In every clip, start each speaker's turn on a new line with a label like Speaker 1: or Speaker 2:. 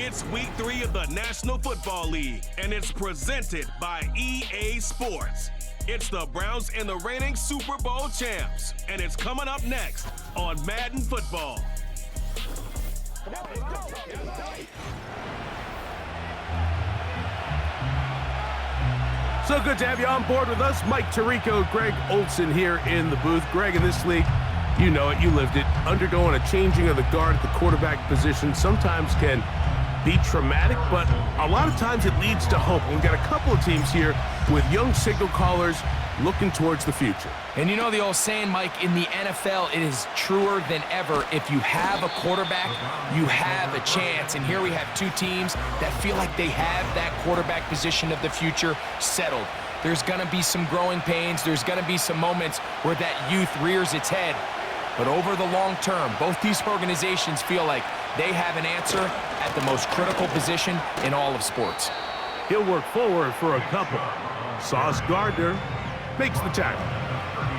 Speaker 1: It's week 3 of the National Football League, and it's presented by EA Sports. It's the Browns and the reigning Super Bowl champs, and it's coming up next on Madden Football.
Speaker 2: So good to have you on board with us. Mike Tirico, Greg Olson here in the booth. Greg, in this league, you know it, you lived it. Undergoing a changing of the guard at the quarterback position sometimes can be traumatic, but a lot of times it leads to hope. We've got a couple of teams here with young signal callers looking towards the future.
Speaker 3: And you know the old saying, Mike, in the NFL, it is truer than ever. If you have a quarterback, you have a chance. And here we have two teams that feel like they have that quarterback position of the future settled. There's going to be some growing pains. There's going to be some moments where that youth rears its head. But over the long term, both these organizations feel like they have an answer at the most critical position in all of sports.
Speaker 2: He'll work forward for a couple. Sauce Gardner makes the tackle.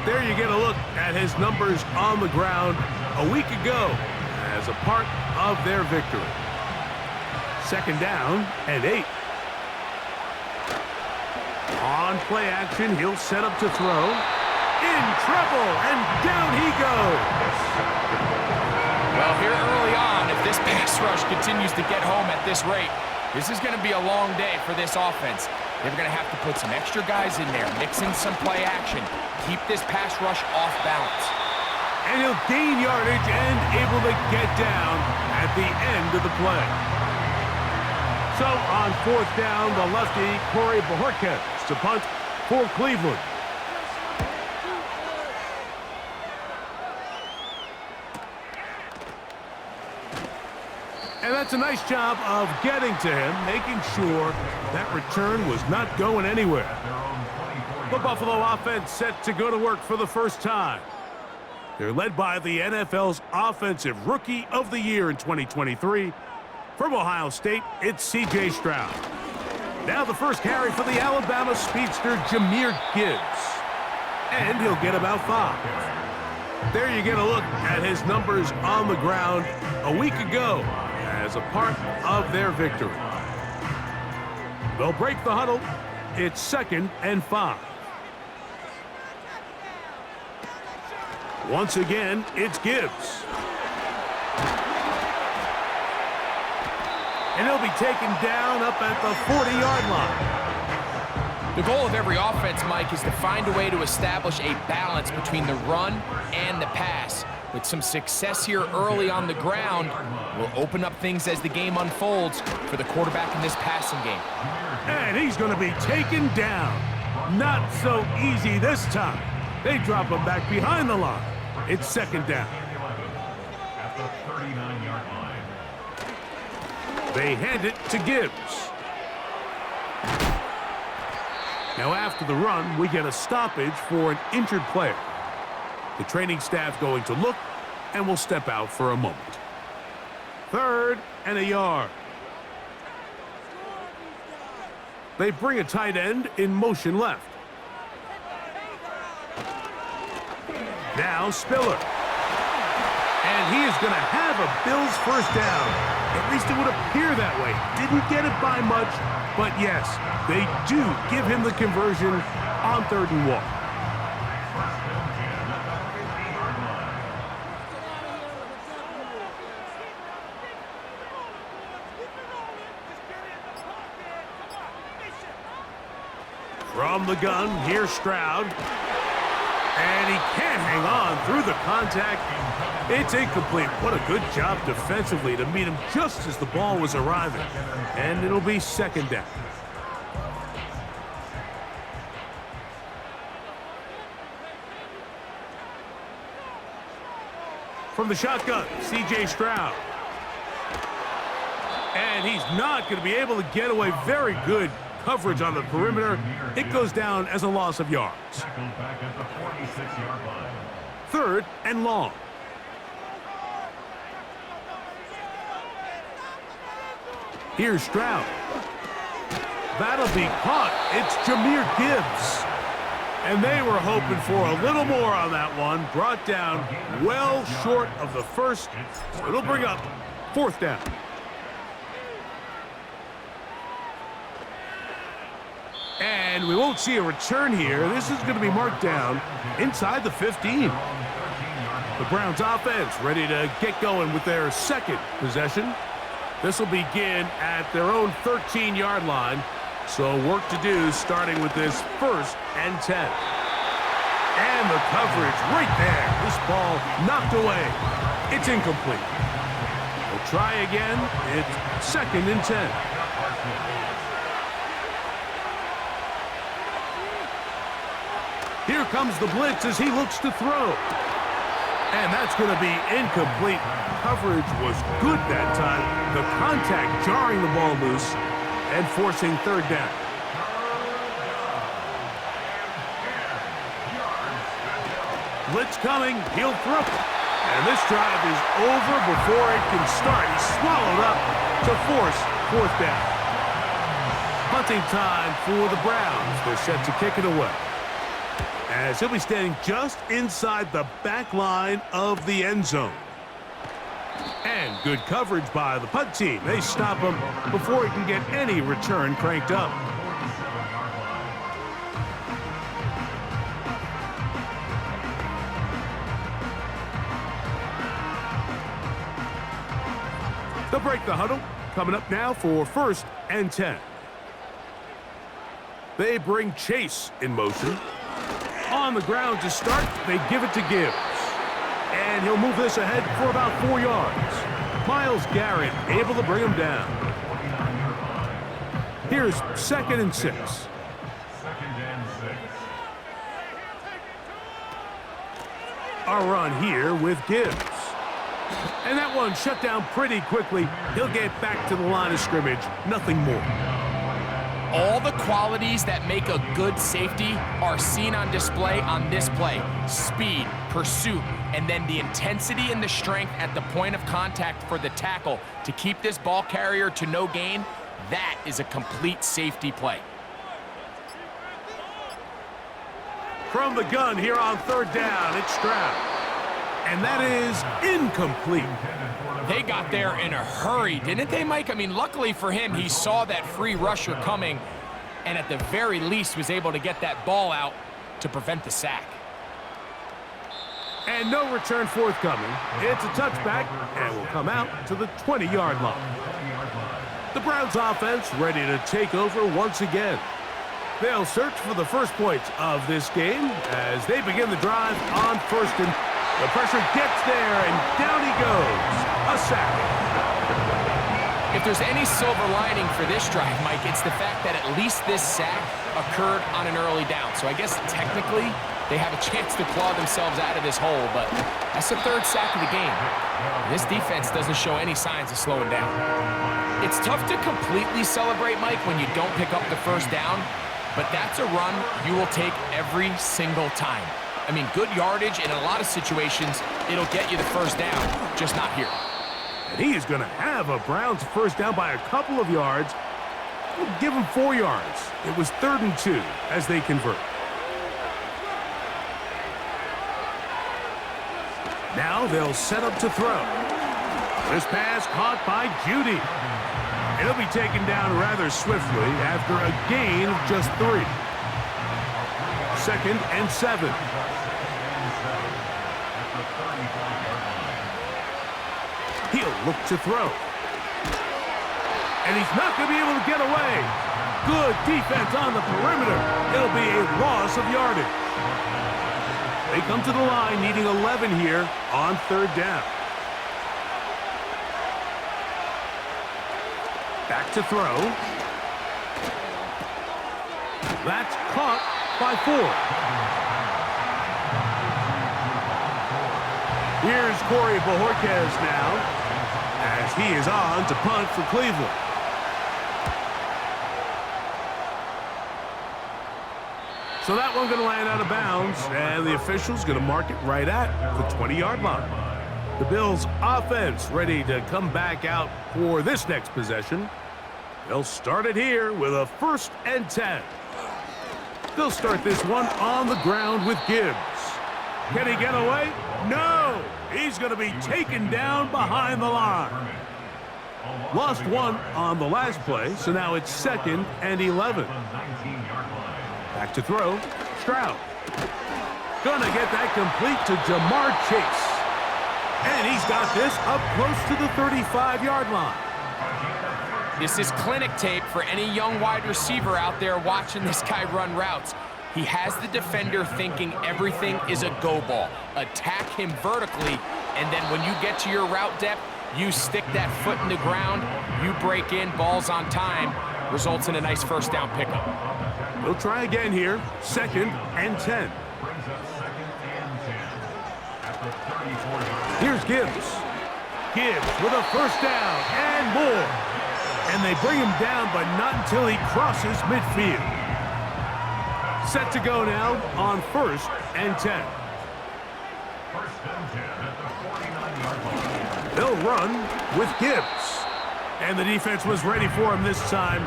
Speaker 2: There you get a look at his numbers on the ground a week ago as a part of their victory. 2nd down and 8. On play action, he'll set up to throw. In trouble, and down he goes.
Speaker 3: Well, here early on, if this pass rush continues to get home at this rate, this is going to be a long day for this offense. They're going to have to put some extra guys in there, mix in some play action, keep this pass rush off balance.
Speaker 2: And he'll gain yardage and able to get down at the end of the play. So on 4th down, the lefty, Corey Bojorquez to punt for Cleveland. And that's a nice job of getting to him, making sure that return was not going anywhere. The Buffalo offense set to go to work for the first time. They're led by the NFL's Offensive Rookie of the Year in 2023. From Ohio State, it's C.J. Stroud. Now the first carry for the Alabama speedster, Jahmyr Gibbs. And he'll get about 5. There you get a look at his numbers on the ground a week ago as a part of their victory. They'll break the huddle. It's 2nd and 5. Once again, it's Gibbs. And he'll be taken down up at the 40-yard line.
Speaker 3: The goal of every offense, Mike, is to find a way to establish a balance between the run and the pass. With some success here early on the ground, will open up things as the game unfolds for the quarterback in this passing game.
Speaker 2: And he's going to be taken down. Not so easy this time. They drop him back behind the line. It's 2nd down.
Speaker 4: At the 39-yard line.
Speaker 2: They hand it to Gibbs. Now after the run, we get a stoppage for an injured player. The training staff going to look and will step out for a moment. 3rd and a yard. They bring a tight end in motion left. Now Spiller. And he is going to have a Bills first down. At least it would appear that way. Didn't get it by much, but yes, they do give him the conversion on 3rd and 1. From the gun, here's Stroud. And he can't hang on through the contact. It's incomplete. What a good job defensively to meet him just as the ball was arriving. And it'll be 2nd down. From the shotgun, C.J. Stroud. And he's not going to be able to get away. Very good coverage on the perimeter. It goes down as a loss of yards. 3rd and long. Here's Stroud. That'll be caught. It's Jahmyr Gibbs. And they were hoping for a little more on that one. Brought down well short of the first. So it'll bring up 4th down. And we won't see a return here. This is going to be marked down inside the 15. The Browns offense ready to get going with their second possession. This will begin at their own 13-yard line. So work to do starting with this 1st and 10. And the coverage right there. This ball knocked away. It's incomplete. We'll try again. It's 2nd and 10. Here comes the blitz as he looks to throw. And that's going to be incomplete. Coverage was good that time. The contact jarring the ball loose and forcing 3rd down. Blitz coming. He'll throw. And this drive is over before it can start. He's swallowed up to force 4th down. Punting time for the Browns. They're set to kick it away, as he'll be standing just inside the back line of the end zone. And good coverage by the punt team. They stop him before he can get any return cranked up. They'll break the huddle. Coming up now for 1st and 10. They bring Chase in motion. On the ground to start, they give it to Gibbs. And he'll move this ahead for about 4 yards. Myles Garrett able to bring him down. Here's 2nd and 6.
Speaker 4: 2nd and 6.
Speaker 2: A run here with Gibbs. And that one shut down pretty quickly. He'll get back to the line of scrimmage. Nothing more.
Speaker 3: All the qualities that make a good safety are seen on display on this play. Speed, pursuit, and then the intensity and the strength at the point of contact for the tackle to keep this ball carrier to no gain. That is a complete safety play.
Speaker 2: From the gun here on 3rd down, it's Stroud. And that is incomplete.
Speaker 3: They got there in a hurry, didn't they, Mike? I mean, luckily for him, he saw that free rusher coming and at the very least was able to get that ball out to prevent the sack.
Speaker 2: And no return forthcoming. It's a touchback and will come out to the 20-yard line. The Browns offense ready to take over once again. They'll search for the first points of this game as they begin the drive on 1st and the pressure gets there, and down he goes. A sack.
Speaker 3: If there's any silver lining for this drive, Mike, it's the fact that at least this sack occurred on an early down. So I guess technically they have a chance to claw themselves out of this hole, but that's the 3rd sack of the game. This defense doesn't show any signs of slowing down. It's tough to completely celebrate, Mike, when you don't pick up the 1st down, but that's a run you will take every single time. I mean, good yardage, and in a lot of situations, it'll get you the 1st down, just not here.
Speaker 2: And he is going to have a Browns 1st down by a couple of yards. We'll give him 4 yards. It was 3rd and 2 as they convert. Now they'll set up to throw. This pass caught by Judy. And he'll be taken down rather swiftly after a gain of just 3. 2nd and 7. He'll look to throw. And he's not going to be able to get away. Good defense on the perimeter. It'll be a loss of yardage. They come to the line needing 11 here on 3rd down. Back to throw. That's caught by 4. Here's Corey Bojorquez now as he is on to punt for Cleveland. So that one going to land out of bounds, and the official's going to mark it right at the 20-yard line. The Bills offense ready to come back out for this next possession. They'll start it here with a 1st and 10. They'll start this one on the ground with Gibbs. Can he get away? No! He's going to be taken down behind the line. Lost 1 on the last play, so now it's 2nd and 11. Back to throw. Stroud. Gonna get that complete to Jamar Chase. And he's got this up close to the 35-yard line.
Speaker 3: This is clinic tape for any young wide receiver out there watching this guy run routes. He has the defender thinking everything is a go ball. Attack him vertically, and then when you get to your route depth, you stick that foot in the ground, you break in, ball's on time, results in a nice first down pickup.
Speaker 2: We'll try again here. 2nd and 10. Here's Gibbs. Gibbs with a first down and more. And they bring him down, but not until he crosses midfield. Set to go now on 1st and 10. They'll run with Gibbs. And the defense was ready for him this time.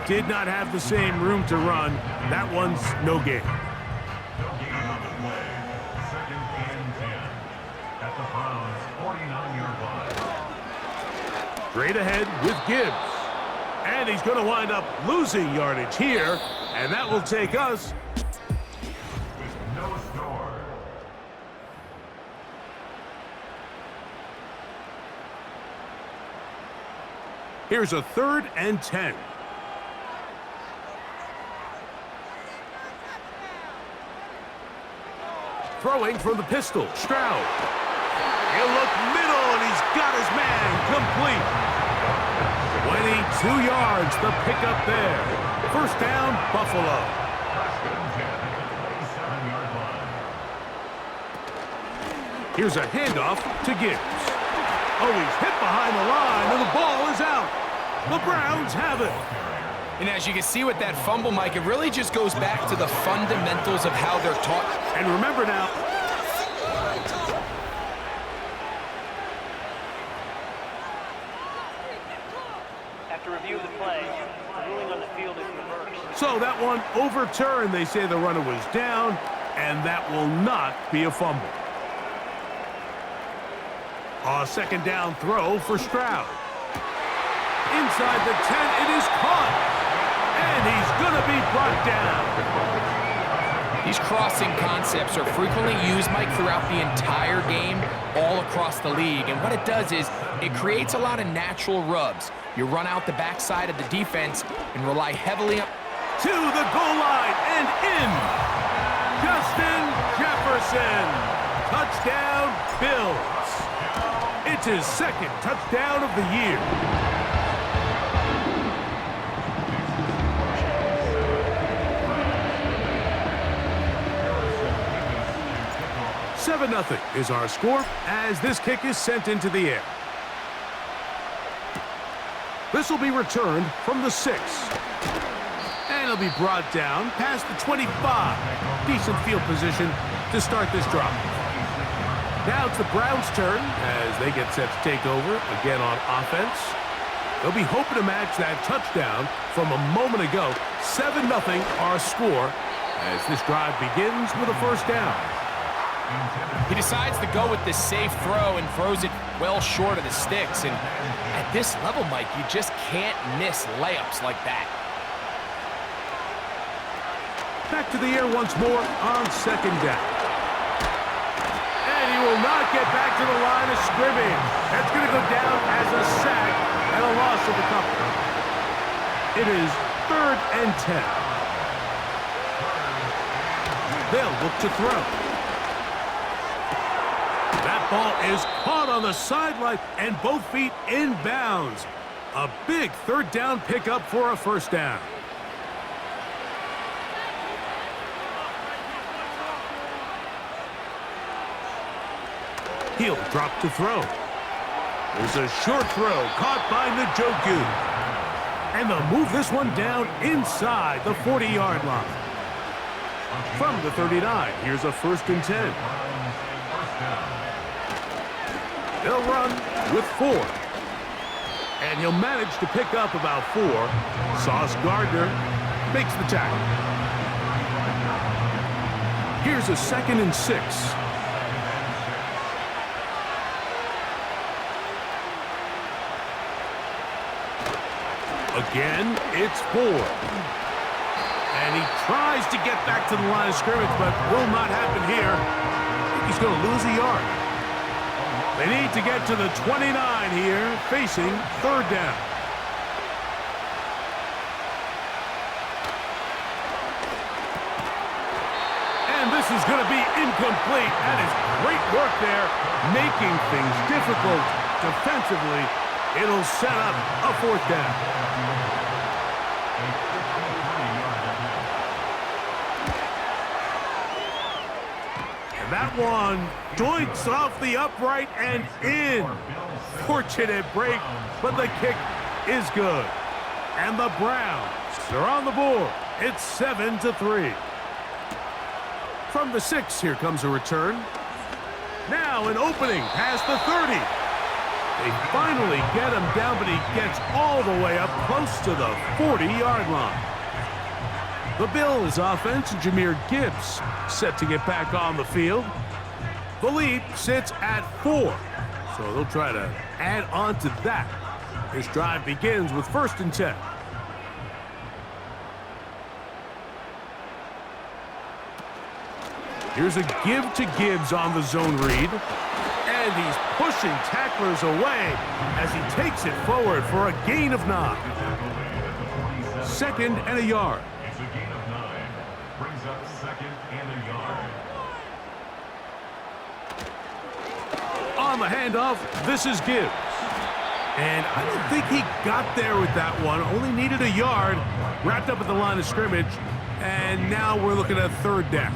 Speaker 2: Did not have the same room to run. That one's no gain. Straight ahead with Gibbs. And he's going to wind up losing yardage here. And that will take us
Speaker 4: No score.
Speaker 2: Here's a 3rd and 10. Throwing from the pistol, Stroud. He'll look middle, and he's got his man complete. 22 yards, the pickup there. First down, Buffalo. Here's a handoff to Gibbs. Oh, he's hit behind the line, and the ball is out. The Browns have it.
Speaker 3: And as you can see with that fumble, Mike, it really just goes back to the fundamentals of how they're taught.
Speaker 2: And remember now,
Speaker 5: After review of the play, the ruling on the field is reversed.
Speaker 2: so that one overturned. They say the runner was down, and that will not be a fumble. A 2nd down throw for Stroud. Inside the 10, it is caught. And he's going to be brought down.
Speaker 3: These crossing concepts are frequently used, Mike, throughout the entire game, all across the league. And what it does is it creates a lot of natural rubs. You run out the backside of the defense and rely heavily on...
Speaker 2: To the goal line and in. Justin Jefferson. Touchdown, Bills. It's his 2nd touchdown of the year. 7-0 is our score as this kick is sent into the air. This will be returned from the 6. And it'll be brought down past the 25. Decent field position to start this drive. Now it's the Browns' turn as they get set to take over again on offense. They'll be hoping to match that touchdown from a moment ago. 7-0 our score as this drive begins with a first down.
Speaker 3: He decides to go with this safe throw and throws it well short of the sticks. And at this level, Mike, you just can't miss layups like that.
Speaker 2: Back to the air once more on 2nd down. And he will not get back to the line of scrimmage. That's going to go down as a sack and a loss of a couple. It is 3rd and 10. They'll look to throw. That ball is caught on the sideline and both feet in bounds. A big 3rd down pickup for a first down. He'll drop to throw. There's a short throw caught by Njoku. And they'll move this one down inside the 40-yard line. From the 39, here's a 1st and 10. They'll run with 4. And he'll manage to pick up about 4. Sauce Gardner makes the tackle. Here's a 2nd and 6. Again, it's 4. And he tries to get back to the line of scrimmage, but will not happen here. He's going to lose a yard. They need to get to the 29 here, facing third down. And this is going to be incomplete. That is great work there, making things difficult defensively. It'll set up a fourth down. And that one doinks off the upright and in. Fortunate break, but the kick is good. And the Browns are on the board. It's 7-3. From the 6, here comes a return. Now an opening past the 30. They finally get him down, but he gets all the way up close to the 40-yard line. The Bills offense, Jahmyr Gibbs, set to get back on the field. The lead sits at 4, so they'll try to add on to that. This drive begins with 1st and 10. Here's a give to Gibbs on the zone read. And he's pushing tacklers away as he takes it forward for a gain of 9. 2nd and a yard.
Speaker 4: It's a gain of 9. Brings up 2nd and a yard.
Speaker 2: On the handoff, this is Gibbs. And I don't think he got there with that one. Only needed a yard. Wrapped up at the line of scrimmage. And now we're looking at 3rd down.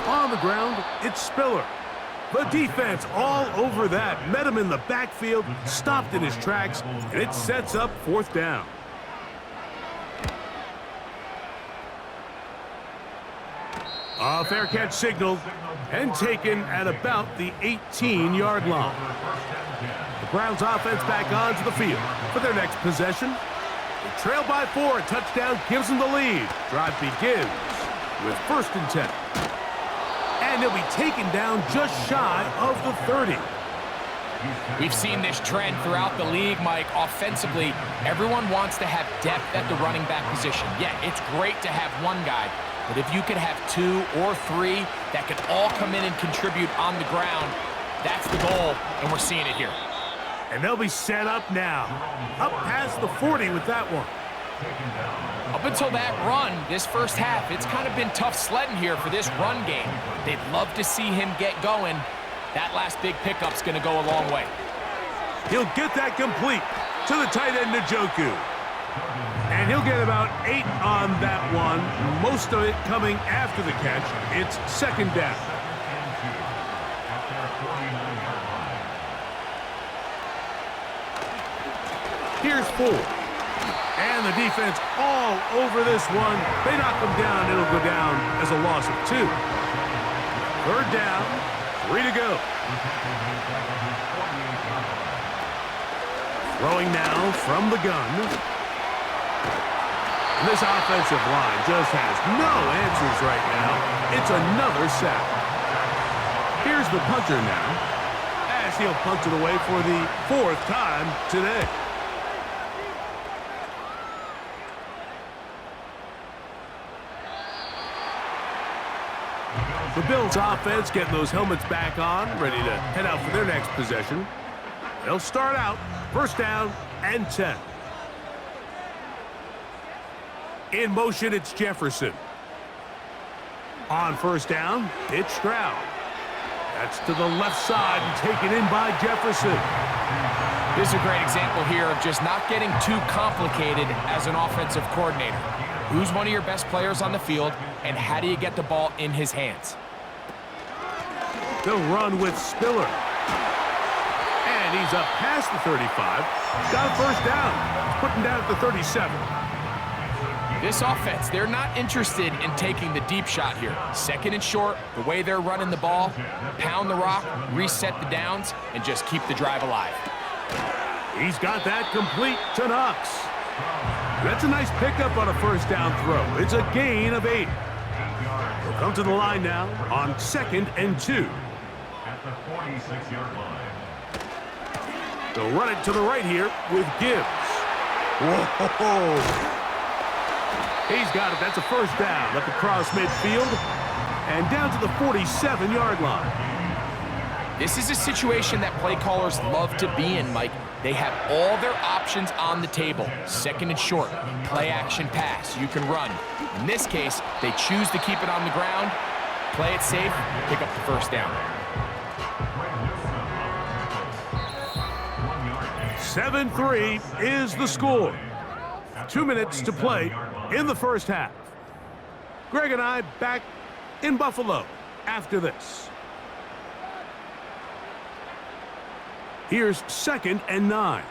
Speaker 2: On the ground, it's Spiller. The defense all over that. Met him in the backfield, stopped in his tracks, and it sets up 4th down. A fair catch signaled and taken at about the 18-yard line. The Browns offense back onto the field for their next possession. They trail by 4. A touchdown gives them the lead. Drive begins with 1st and 10. And he'll be taken down just shy of the 30.
Speaker 3: We've seen this trend throughout the league, Mike. Offensively, everyone wants to have depth at the running back position. Yeah, it's great to have one guy, but if you could have 2 or 3 that could all come in and contribute on the ground, that's the goal, and we're seeing it here.
Speaker 2: And they'll be set up now. Up past the 40 with that one.
Speaker 3: Up until that run, this first half, it's kind of been tough sledding here for this run game. They'd love to see him get going. That last big pickup's going to go a long way.
Speaker 2: He'll get that complete to the tight end, Njoku. And he'll get about 8 on that one, most of it coming after the catch. It's 2nd down. Here's 4. And the defense all over this one. They knock them down. It'll go down as a loss of 2. 3rd down. 3 to go. Throwing now from the gun. And this offensive line just has no answers right now. It's another sack. Here's the punter now, as he'll punt it away for the 4th time today. The Bills offense getting those helmets back on, ready to head out for their next possession. They'll start out 1st down and 10. In motion, it's Jefferson. On 1st down, it's Stroud. That's to the left side and taken in by Jefferson.
Speaker 3: This is a great example here of just not getting too complicated as an offensive coordinator. Who's one of your best players on the field, and how do you get the ball in his hands?
Speaker 2: They'll run with Spiller. And he's up past the 35. Got a 1st down. He's putting down at the 37.
Speaker 3: This offense, they're not interested in taking the deep shot here. 2nd and short, the way they're running the ball, pound the rock, reset the downs, and just keep the drive alive.
Speaker 2: He's got that complete to Knox. That's a nice pickup on a 1st down throw. It's a gain of 8. He'll come to the line now on 2nd and 2.
Speaker 4: At the 46-yard line.
Speaker 2: They'll run it to the right here with Gibbs. Whoa! He's got it. That's a first down up across midfield and down to the 47-yard line.
Speaker 3: This is a situation that play callers love to be in, Mike. They have all their options on the table. Second and short, play action pass. You can run. In this case, they choose to keep it on the ground, play it safe, pick up the first down.
Speaker 2: 7-3 is the score. 2 minutes to play in the first half. Greg and I back in Buffalo after this. Here's 2nd and 9.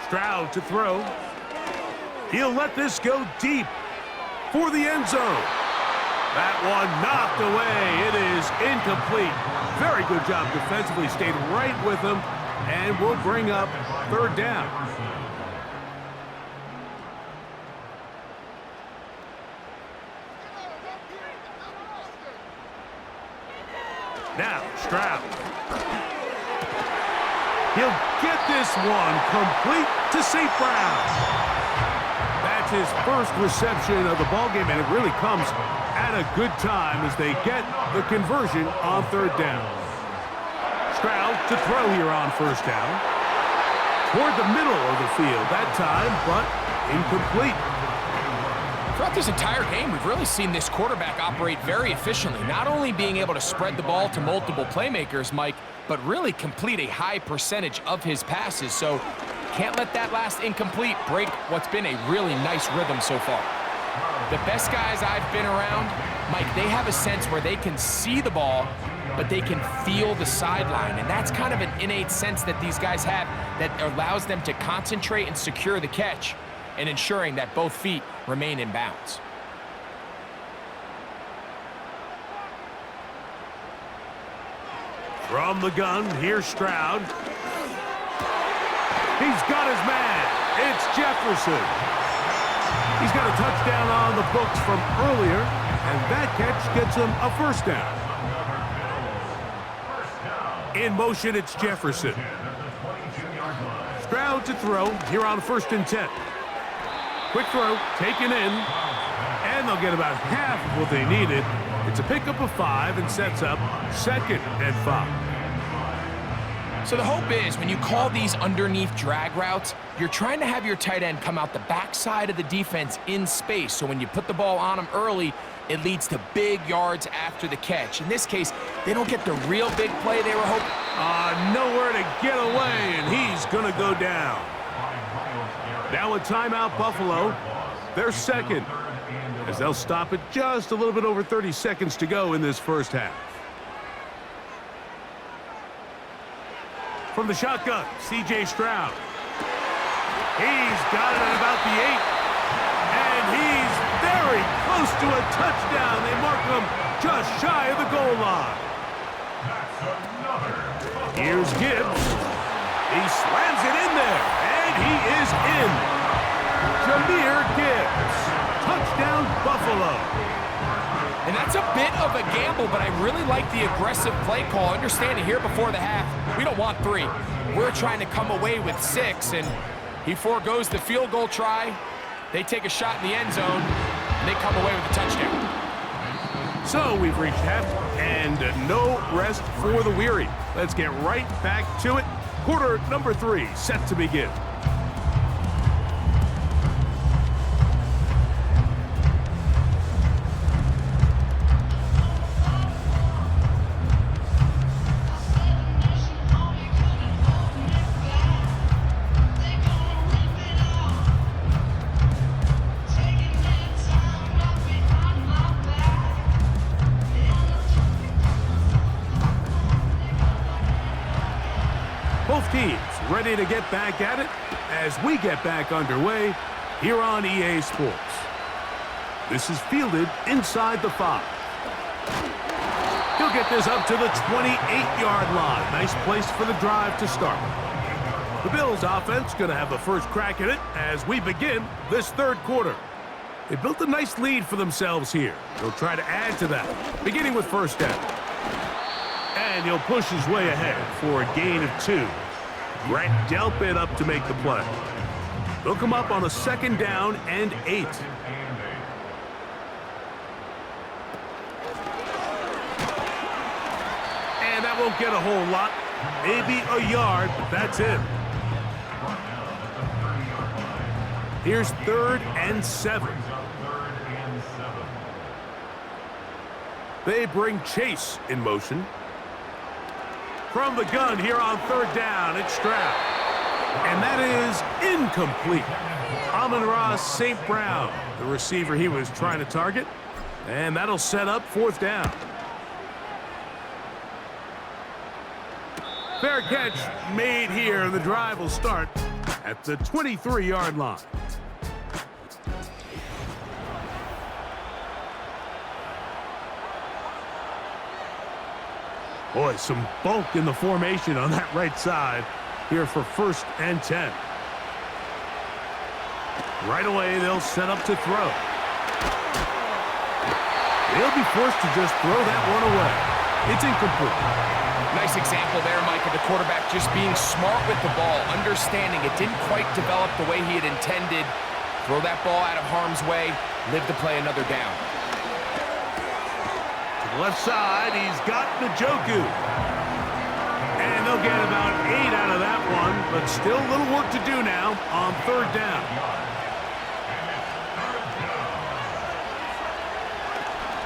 Speaker 2: Stroud to throw. He'll let this go deep for the end zone. That one knocked away. It is incomplete. Very good job defensively. Stayed right with him and will bring up 3rd down. Now, Stroud. He'll get this one complete to St. Brown. That's his first reception of the ballgame, and it really comes at a good time as they get the conversion on 3rd down. Stroud to throw here on 1st down. Toward the middle of the field that time, but incomplete.
Speaker 3: Throughout this entire game, we've really seen this quarterback operate very efficiently, not only being able to spread the ball to multiple playmakers, Mike, but really complete a high percentage of his passes. So can't let that last incomplete break what's been a really nice rhythm so far. The best guys I've been around, Mike, they have a sense where they can see the ball, but they can feel the sideline. And that's kind of an innate sense that these guys have that allows them to concentrate and secure the catch and ensuring that both feet remain in bounds.
Speaker 2: From the gun, here's Stroud. He's got his man. It's Jefferson. He's got a touchdown on the books from earlier, and that catch gets him a 1st down. In motion, it's Jefferson. Stroud to throw here on 1st and 10. Quick throw, taken in, and they'll get about half of what they needed. It's a pickup of 5 and sets up 2nd and 5.
Speaker 3: So the hope is when you call these underneath drag routes, you're trying to have your tight end come out the backside of the defense in space. So when you put the ball on him early, it leads to big yards after the catch. In this case, they don't get the real big play they were hoping.
Speaker 2: Nowhere to get away, and he's going to go down. Now a timeout, Buffalo. They're 2nd, as they'll stop it just a little bit over 30 seconds to go in this first half. From the shotgun, C.J. Stroud. He's got it at about the 8. And he's very close to a touchdown. They mark him just shy of the goal line. Here's Gibbs. He slams it in there, and he is in. Jahmyr Gibbs. Touchdown, Buffalo.
Speaker 3: And that's a bit of a gamble, but I really like the aggressive play call. Understanding here before the half, we don't want 3. We're trying to come away with 6, and he foregoes the field goal try. They take a shot in the end zone, and they come away with a touchdown.
Speaker 2: So we've reached half, and no rest for the weary. Let's get right back to it. Quarter number 3 set to begin. Both teams ready to get back at it as we get back underway here on EA Sports. This is fielded inside the 5. He'll get this up to the 28-yard line. Nice place for the drive to start. The Bills offense going to have the first crack at it as we begin this 3rd quarter. They built a nice lead for themselves here. They'll try to add to that, beginning with first down. And he'll push his way ahead for a gain of 2. Brett Delpit up to make the play. They'll come up on a 2nd down and 8. And that won't get a whole lot. Maybe a yard, but that's it. Here's 3rd and 7. They bring Chase in motion. From the gun here on 3rd down, it's Stroud. And that is incomplete. Amon-Ra St. Brown, the receiver he was trying to target. And that'll set up 4th down. Fair catch made here, and the drive will start at the 23-yard line. Boy, some bulk in the formation on that right side here for 1st and 10. Right away, they'll set up to throw. They'll be forced to just throw that one away. It's incomplete.
Speaker 3: Nice example there, Mike, of the quarterback just being smart with the ball, understanding it didn't quite develop the way he had intended. Throw that ball out of harm's way, live to play another down.
Speaker 2: Left side, he's got Njoku. And they'll get about 8 out of that one, but still a little work to do now on 3rd down.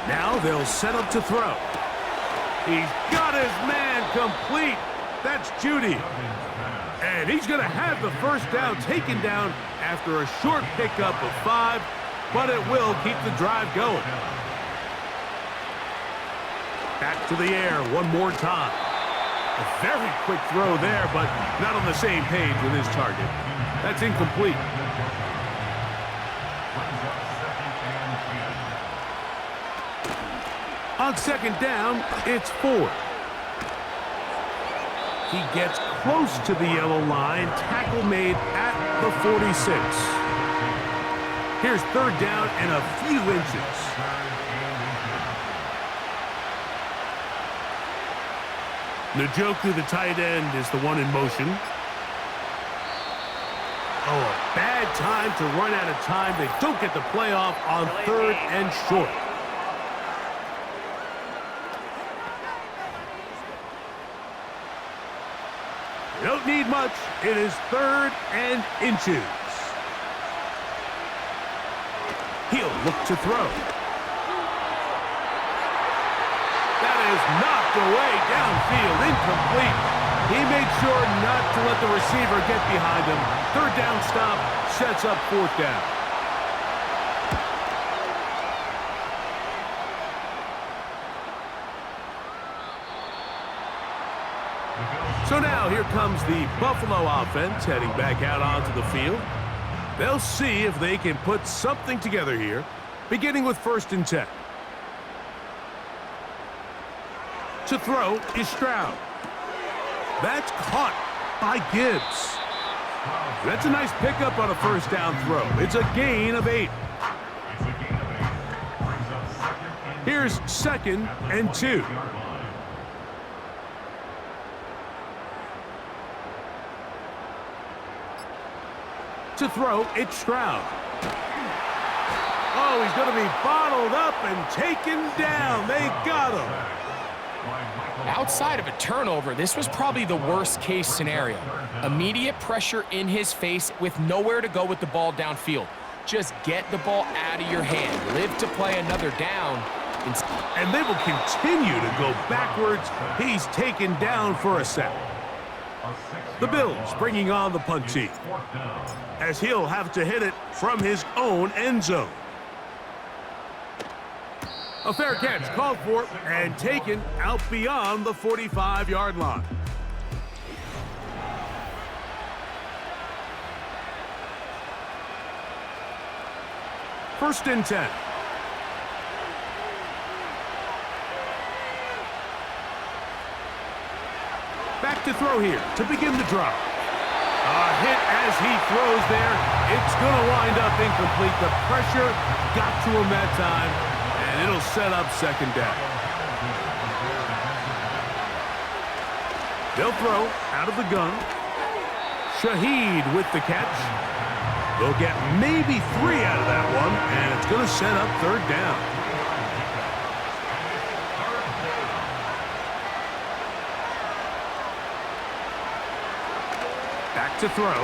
Speaker 2: Now they'll set up to throw. He's got his man complete. That's Judy. And he's going to have the 1st down taken down after a short pickup of 5, but it will keep the drive going. Back to the air one more time. A very quick throw there, but not on the same page with his target. That's incomplete. On 2nd down, it's 4. He gets close to the yellow line. Tackle made at the 46. Here's 3rd down and a few inches. Njoku, the tight end, is the one in motion. Oh, a bad time to run out of time. They don't get the playoff on 3rd and short. They don't need much. It is 3rd and inches. He'll look to throw. That is knocked away downfield, incomplete. He made sure not to let the receiver get behind him. 3rd down stop sets up 4th down. So now here comes the Buffalo offense heading back out onto the field. They'll see if they can put something together here, beginning with 1st and 10. To throw is Stroud. That's caught by Gibbs. That's a nice pickup on a 1st down throw. It's a gain of 8. Here's 2nd and 2. To throw, it's Stroud. Oh, he's going to be bottled up and taken down. They got him.
Speaker 3: Outside of a turnover, this was probably the worst-case scenario. Immediate pressure in his face with nowhere to go with the ball downfield. Just get the ball out of your hand. Live to play another down.
Speaker 2: And they will continue to go backwards. He's taken down for a sack. The Bills bringing on the punt team, as he'll have to hit it from his own end zone. A fair catch called for and taken out beyond the 45-yard line. First and 10. Back to throw here to begin the drive. A hit as he throws there. It's going to wind up incomplete. The pressure got to him that time, and it'll set up second down. They'll throw out of the gun. Shaheed with the catch. They'll get maybe 3 out of that one, and it's going to set up third down. Back to throw.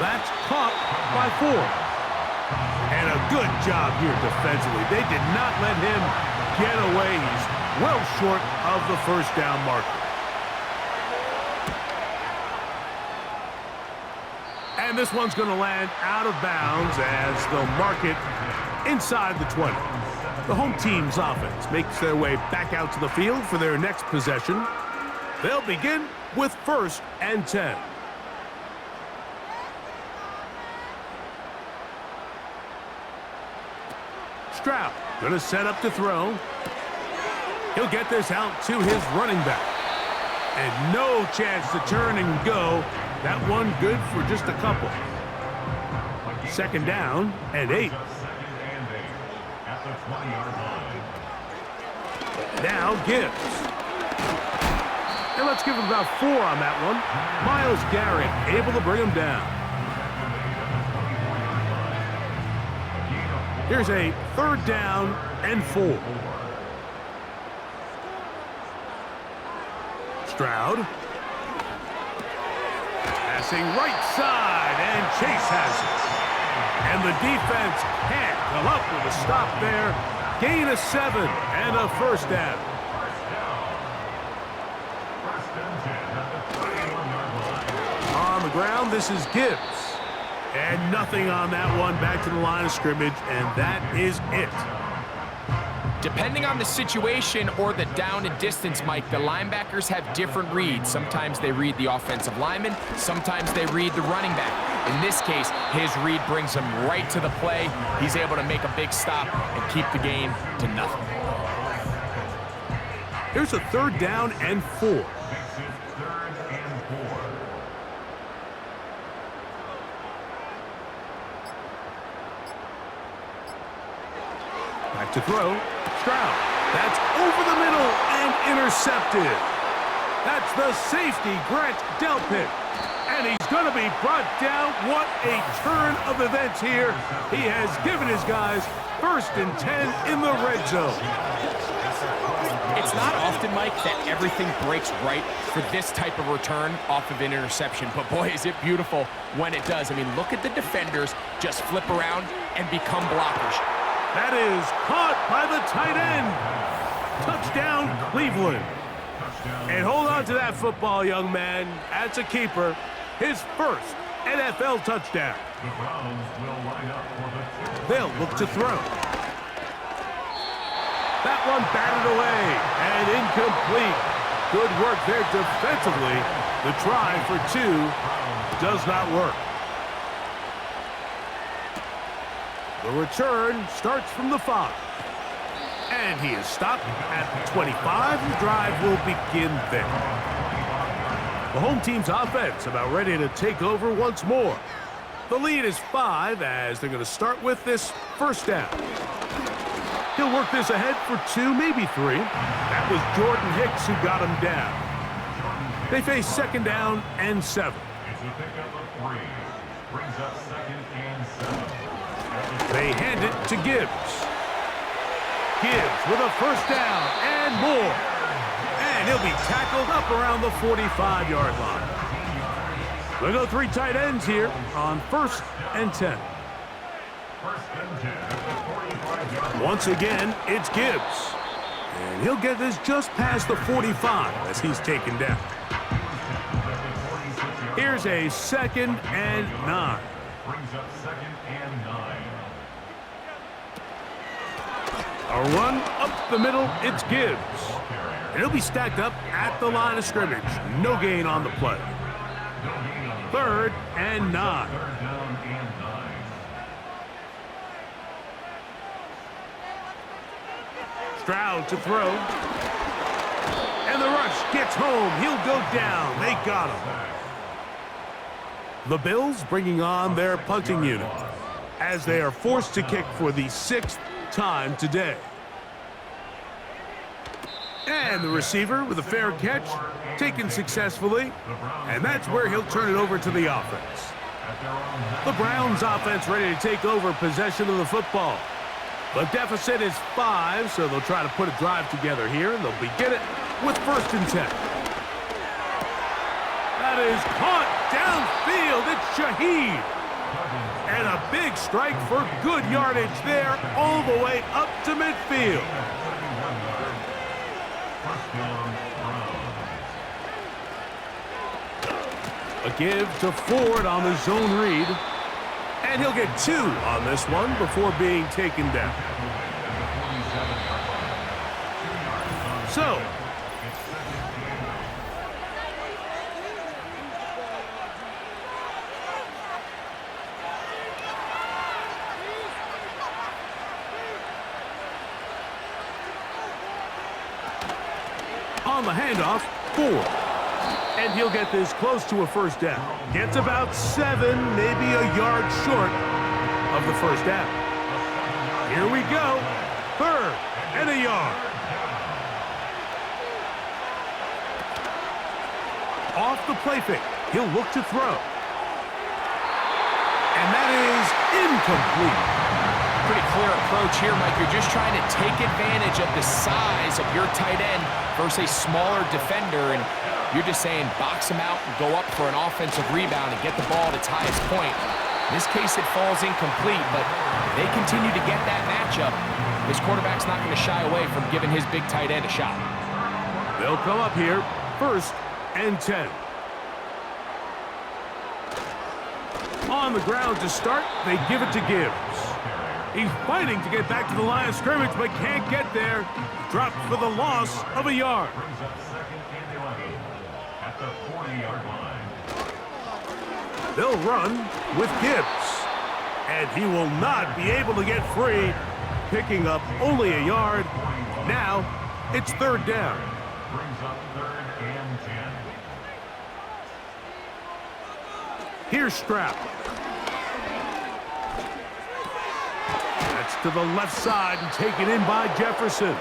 Speaker 2: That's caught by 4. And a good job here defensively. They did not let him get away. He's well short of the first down marker. And this one's going to land out of bounds as they'll mark it inside the 20. The home team's offense makes their way back out to the field for their next possession. They'll begin with 1st and 10. Stroud going to set up to throw. He'll get this out to his running back. And no chance to turn and go. That one good for just a couple. Second down and 8. Now Gibbs. And let's give him about 4 on that one. Myles Garrett able to bring him down. Here's a 3rd down and 4. Stroud. Passing right side, and Chase has it. And the defense can't come up with a stop there. Gain of 7 and a 1st down. On the ground, this is Gibbs. And nothing on that one. Back to the line of scrimmage, and that is it.
Speaker 3: Depending on the situation or the down and distance, Mike, the linebackers have different reads. Sometimes they read the offensive lineman. Sometimes they read the running back. In this case, his read brings him right to the play. He's able to make a big stop and keep the game to nothing.
Speaker 2: Here's a 3rd down and 4. Back to throw. Stroud. That's over the middle and intercepted. That's the safety, Grant Delpit. And he's going to be brought down. What a turn of events here. He has given his guys 1st and 10 in the red zone.
Speaker 3: It's not often, Mike, that everything breaks right for this type of return off of an interception. But boy, is it beautiful when it does. I mean, look at the defenders just flip around and become blockers.
Speaker 2: That is caught by the tight end. Touchdown, Cleveland. And hold on to that football, young man. That's a keeper. His 1st NFL touchdown. They'll look to throw. That one batted away and incomplete. Good work there defensively. The try for 2 does not work. The return starts from the 5. And he is stopped at the 25. The drive will begin there. The home team's offense about ready to take over once more. The lead is 5 as they're going to start with this 1st down. He'll work this ahead for 2, maybe 3. That was Jordan Hicks who got him down. They face 2nd down and 7.
Speaker 4: It's a pickup of 3. Brings up 2nd and 7.
Speaker 2: They hand it to Gibbs. Gibbs with a 1st down and more. And he'll be tackled up around the 45-yard line. We'll go 3 tight ends here on 1st and 10. Once again, it's Gibbs. And he'll get this just past the 45 as he's taken down. Here's a 2nd and 9.
Speaker 4: Brings up 2nd and 9.
Speaker 2: A run up the middle, it's Gibbs. And he'll be stacked up at the line of scrimmage. No gain on the play. 3rd and 9. Stroud to throw. And the rush gets home. He'll go down. They got him. The Bills bringing on their punting unit as they are forced to kick for the 6th time today. And the receiver with a fair catch, taken successfully, and that's where he'll turn it over to the offense. The Browns offense ready to take over possession of the football. The deficit is 5, so they'll try to put a drive together here, and they'll begin it with 1st and 10. That is caught downfield. It's Shaheed. And a big strike for good yardage there all the way up to midfield. A give to Ford on the zone read. And he'll get 2 on this one before being taken down. So, on the handoff, Ford. And he'll get this close to a 1st down. Gets about 7, maybe a yard short of the 1st down. Here we go. 3rd and a yard. Off the play fake. He'll look to throw. And that is incomplete.
Speaker 3: Pretty clear approach here, Mike. You're just trying to take advantage of the size of your tight end versus a smaller defender, and you're just saying box him out and go up for an offensive rebound and get the ball at its highest point. In this case, it falls incomplete, but they continue to get that matchup. This quarterback's not going to shy away from giving his big tight end a shot.
Speaker 2: They'll come up here, 1st and 10. On the ground to start, they give it to Gibbs. He's fighting to get back to the line of scrimmage, but can't get there. Dropped for the loss of a yard.
Speaker 4: Brings up 2nd and 11 at the 40-yard line.
Speaker 2: They'll run with Gibbs. And he will not be able to get free, picking up only a yard. Now, it's 3rd down.
Speaker 4: Brings up 3rd and 10.
Speaker 2: Here's Stroud. That's to the left side and taken in by Jefferson.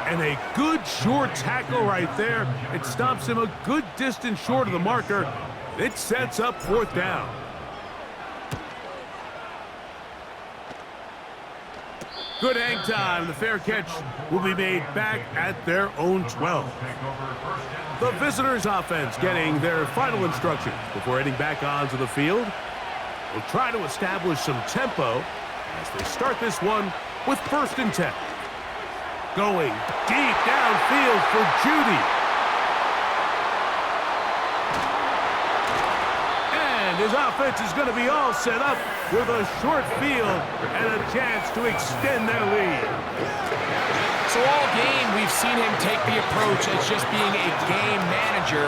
Speaker 2: And a good short tackle right there. It stops him a good distance short of the marker. It sets up 4th down. Good hang time. The fair catch will be made back at their own 12. The visitors' offense getting their final instructions before heading back onto the field. We'll try to establish some tempo as they start this one with 1st and 10. Going deep downfield for Judy. And his offense is going to be all set up with a short field and a chance to extend their lead.
Speaker 3: So all game, we've seen him take the approach as just being a game manager.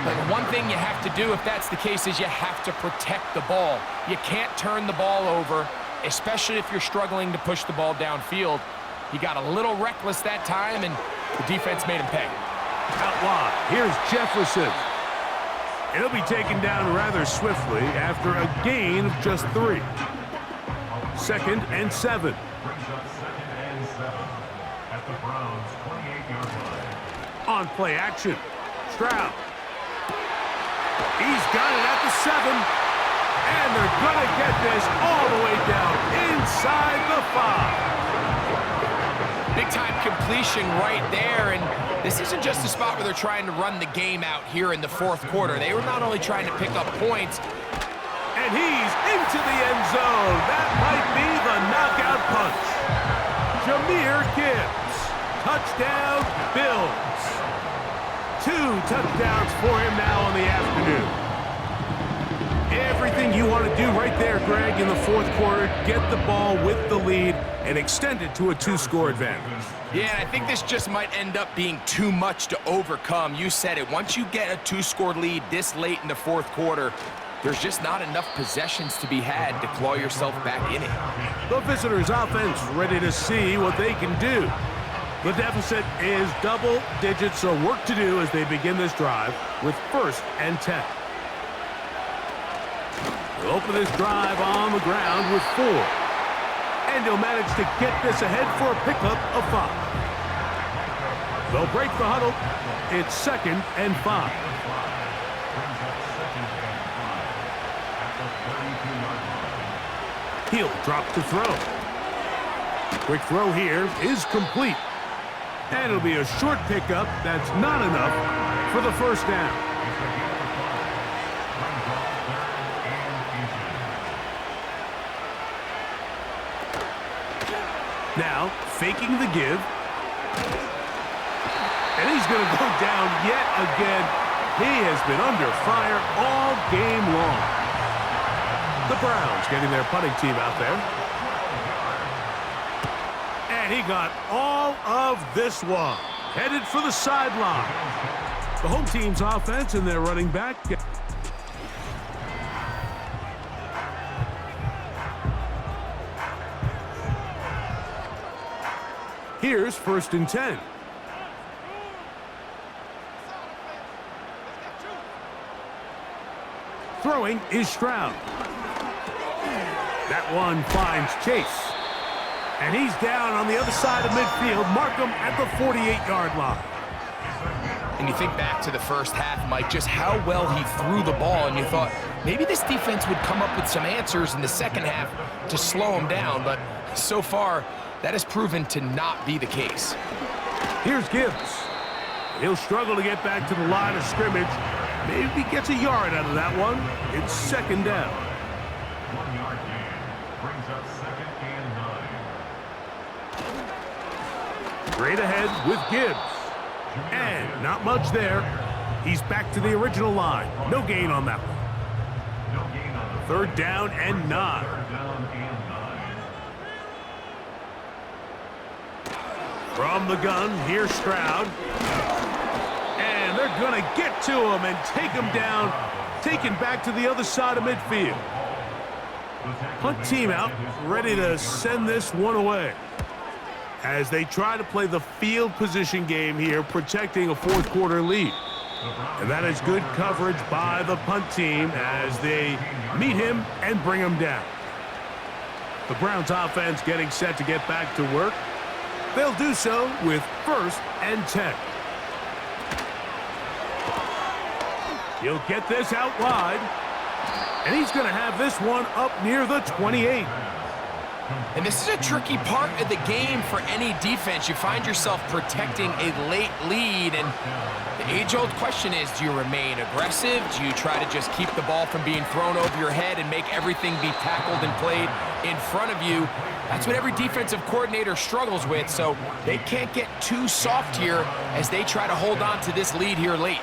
Speaker 3: But one thing you have to do if that's the case is you have to protect the ball. You can't turn the ball over, especially if you're struggling to push the ball downfield. He got a little reckless that time, and the defense made him pay.
Speaker 2: Out wide, here's Jefferson. He'll be taken down rather swiftly after a gain of just 3. 2nd and 7.
Speaker 4: Brings up 2nd and 7 at the Browns' 28-yard line.
Speaker 2: On play action, Stroud. He's got it at the 7. And they're going to get this all the way down inside the 5.
Speaker 3: Big-time completion right there, and this isn't just a spot where they're trying to run the game out here in the 4th quarter. They were not only trying to pick up points.
Speaker 2: And he's into the end zone. That might be the knockout punch. Jahmyr Gibbs. Touchdown, Bills. 2 touchdowns for him now in the afternoon. Everything you want to do right there, Greg, in the 4th quarter. Get the ball with the lead and extend it to a 2-score advantage.
Speaker 3: Yeah, and I think this just might end up being too much to overcome. You said it. Once you get a 2-score lead this late in the 4th quarter, there's just not enough possessions to be had to claw yourself back in it.
Speaker 2: The visitors' offense ready to see what they can do. The deficit is double digits, so work to do as they begin this drive with 1st and 10. They'll open this drive on the ground with 4. And he'll manage to get this ahead for a pickup of 5. They'll break the huddle. It's 2nd and 5. He'll drop to throw. Quick throw here is complete. And it'll be a short pickup that's not enough for the 1st down. Now, faking the give. And he's going to go down yet again. He has been under fire all game long. The Browns getting their punting team out there. And he got all of this one. Headed for the sideline. The home team's offense and their running back. Here's 1st and 10. Throwing is Stroud. That one finds Chase. And he's down on the other side of midfield. Mark him at the 48-yard line.
Speaker 3: And you think back to the first half, Mike, just how well he threw the ball, and you thought maybe this defense would come up with some answers in the second half to slow him down, but so far, that has proven to not be the case.
Speaker 2: Here's Gibbs. He'll struggle to get back to the line of scrimmage. Maybe gets a yard out of that one. It's 2nd down.
Speaker 4: 1-yard gain brings up 2nd and 9.
Speaker 2: Straight ahead with Gibbs. And not much there. He's back to the original line. No gain on that one.
Speaker 4: No gain on the
Speaker 2: 3rd down and 9.
Speaker 4: 3rd down and 9.
Speaker 2: From the gun, here's Stroud. And they're going to get to him and take him down. Taken back to the other side of midfield. Punt team out, ready to send this one away. As they try to play the field position game here, protecting a 4th quarter lead. And that is good coverage by the punt team as they meet him and bring him down. The Browns offense getting set to get back to work. They'll do so with 1st and 10. He'll get this out wide. And he's going to have this one up near the 28.
Speaker 3: And this is a tricky part of the game for any defense. You find yourself protecting a late lead, and the age-old question is, do you remain aggressive? Do you try to just keep the ball from being thrown over your head and make everything be tackled and played in front of you? That's what every defensive coordinator struggles with, so they can't get too soft here as they try to hold on to this lead here late.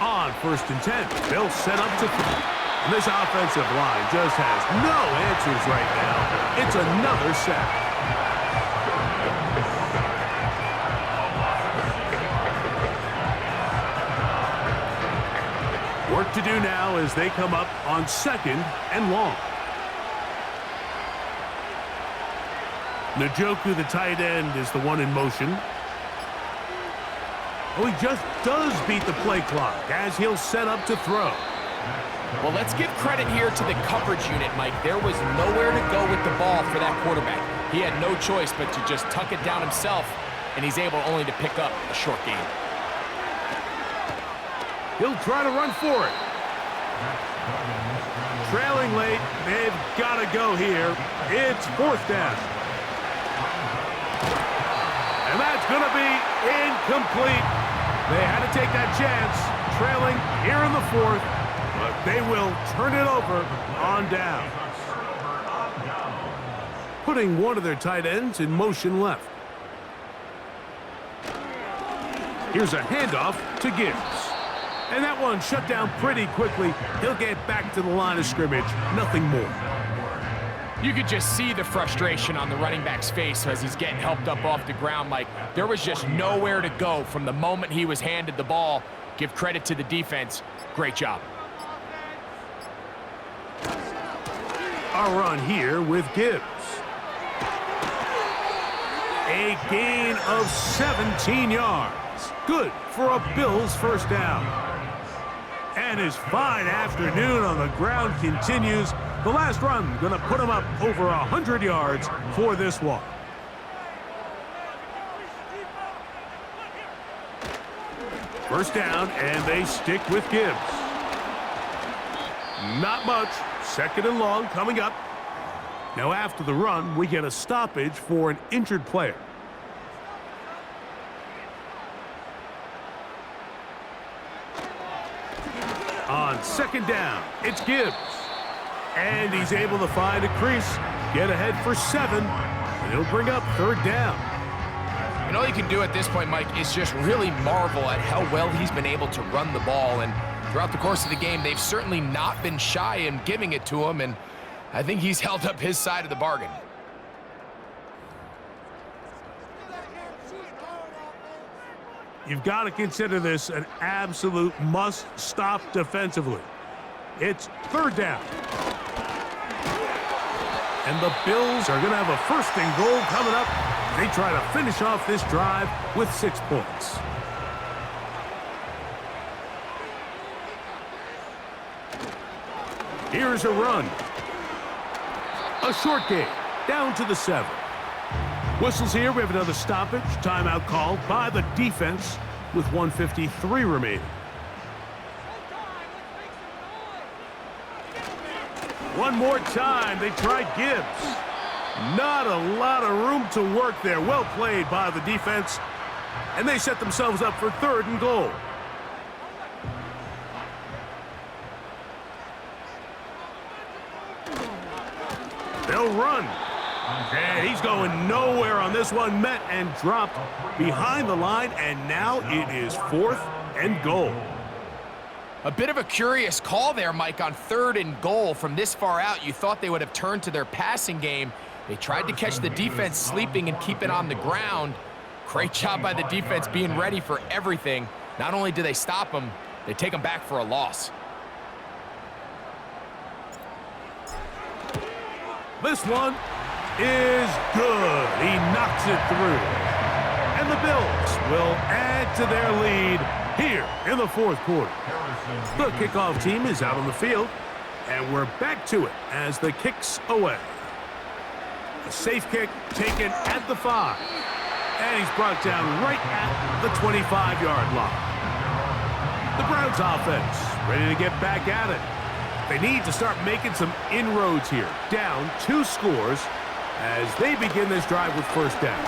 Speaker 2: On 1st and 10, they'll set up to throw. And this offensive line just has no answers right now. It's another sack. Work to do now as they come up on 2nd and long. Njoku, the tight end, is the one in motion. Oh, he just does beat the play clock as he'll set up to throw.
Speaker 3: Well, let's give credit here to the coverage unit, Mike. There was nowhere to go with the ball for that quarterback. He had no choice but to just tuck it down himself, and he's able only to pick up a short gain.
Speaker 2: He'll try to run for it. Trailing late, they've got to go here. It's 4th down. And that's going to be incomplete. They had to take that chance, trailing here in the 4th, but they will turn it over on down. Putting one of their tight ends in motion left. Here's a handoff to Gibbs. And that one shut down pretty quickly. He'll get back to the line of scrimmage. Nothing more.
Speaker 3: You could just see the frustration on the running back's face as he's getting helped up off the ground, Mike. There was just nowhere to go from the moment he was handed the ball. Give credit to the defense. Great job.
Speaker 2: A run here with Gibbs. A gain of 17 yards. Good for a Bills first down. And his fine afternoon on the ground continues. The last run going to put him up over 100 yards for this one. First down, and they stick with Gibbs. Not much. Second and long coming up. Now after the run, we get a stoppage for an injured player. On second down, it's Gibbs. And he's able to find a crease, get ahead for 7, and he'll bring up third down.
Speaker 3: And all you can do at this point, Mike, is just really marvel at how well he's been able to run the ball. And throughout the course of the game, they've certainly not been shy in giving it to him, and I think he's held up his side of the bargain.
Speaker 2: You've got to consider this an absolute must-stop defensively. It's third down. And the Bills are going to have a first and goal coming up. They try to finish off this drive with 6 points. Here's a run. A short game, down to the 7. Whistles here. We have another stoppage. Timeout called by the defense with 1:53 remaining. One more time. They try Gibbs. Not a lot of room to work there. Well played by the defense. And they set themselves up for third and goal. They'll run. And he's going nowhere on this one. Met and dropped behind the line. And now it is 4th and goal.
Speaker 3: A bit of a curious call there, Mike, on 3rd and goal. From this far out, you thought they would have turned to their passing game. They tried to catch the defense sleeping and keep it on the ground. Great job by the defense being ready for everything. Not only do they stop them, they take them back for a loss.
Speaker 2: This one is good. He knocks it through. And the Bills will add to their lead here in the 4th quarter. The kickoff team is out on the field, and we're back to it as the kick's away. A safe kick taken at the 5. And he's brought down right at the 25-yard line. The Browns offense ready to get back at it. They need to start making some inroads here. Down 2 scores as they begin this drive with first down.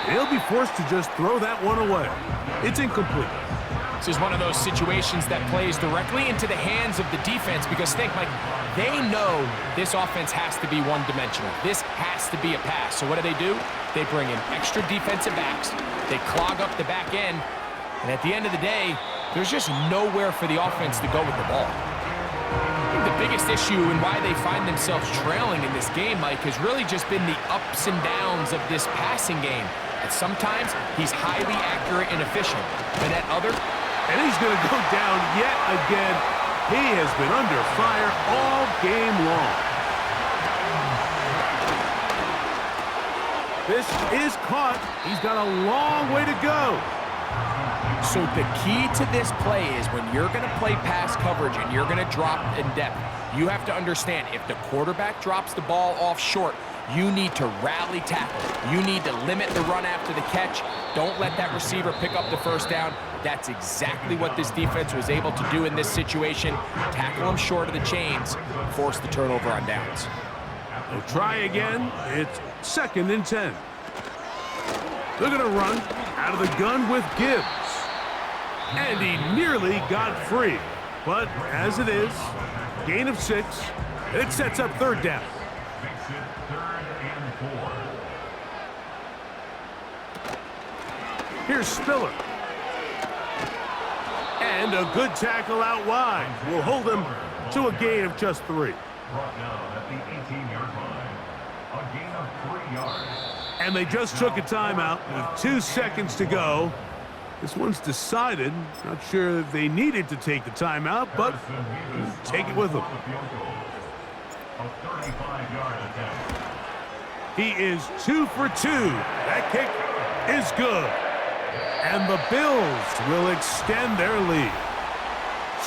Speaker 2: They'll be forced to just throw that one away. It's incomplete.
Speaker 3: This is one of those situations that plays directly into the hands of the defense because think, Mike, they know this offense has to be one-dimensional. This has to be a pass. So what do? They bring in extra defensive backs. They clog up the back end. And at the end of the day, there's just nowhere for the offense to go with the ball. I think the biggest issue and why they find themselves trailing in this game, Mike, has really just been the ups and downs of this passing game. And sometimes he's highly accurate and efficient, but at other...
Speaker 2: And he's going to go down yet again. He has been under fire all game long. This is caught. He's got a long way to go.
Speaker 3: So the key to this play is when you're going to play pass coverage and you're going to drop in depth, you have to understand if the quarterback drops the ball off short, you need to rally tackle. You need to limit the run after the catch. Don't let that receiver pick up the first down. That's exactly what this defense was able to do in this situation. Tackle him short of the chains, force the turnover on downs.
Speaker 2: They'll try again. It's 2nd and 10. They're going to run out of the gun with Gibbs. And he nearly got free. But as it is, gain of 6. It sets up third down.
Speaker 4: Makes it 3rd and 4.
Speaker 2: Here's Spiller. And a good tackle out wide will hold him to a gain of just 3.
Speaker 4: Brought down at the 18-yard line. A gain of 3 yards.
Speaker 2: And they just took a timeout with 2 seconds to go. This one's decided. Not sure if they needed to take the timeout, but take it with them.
Speaker 4: A 35-yard attempt.
Speaker 2: He is 2 for 2. That kick is good. And the Bills will extend their lead.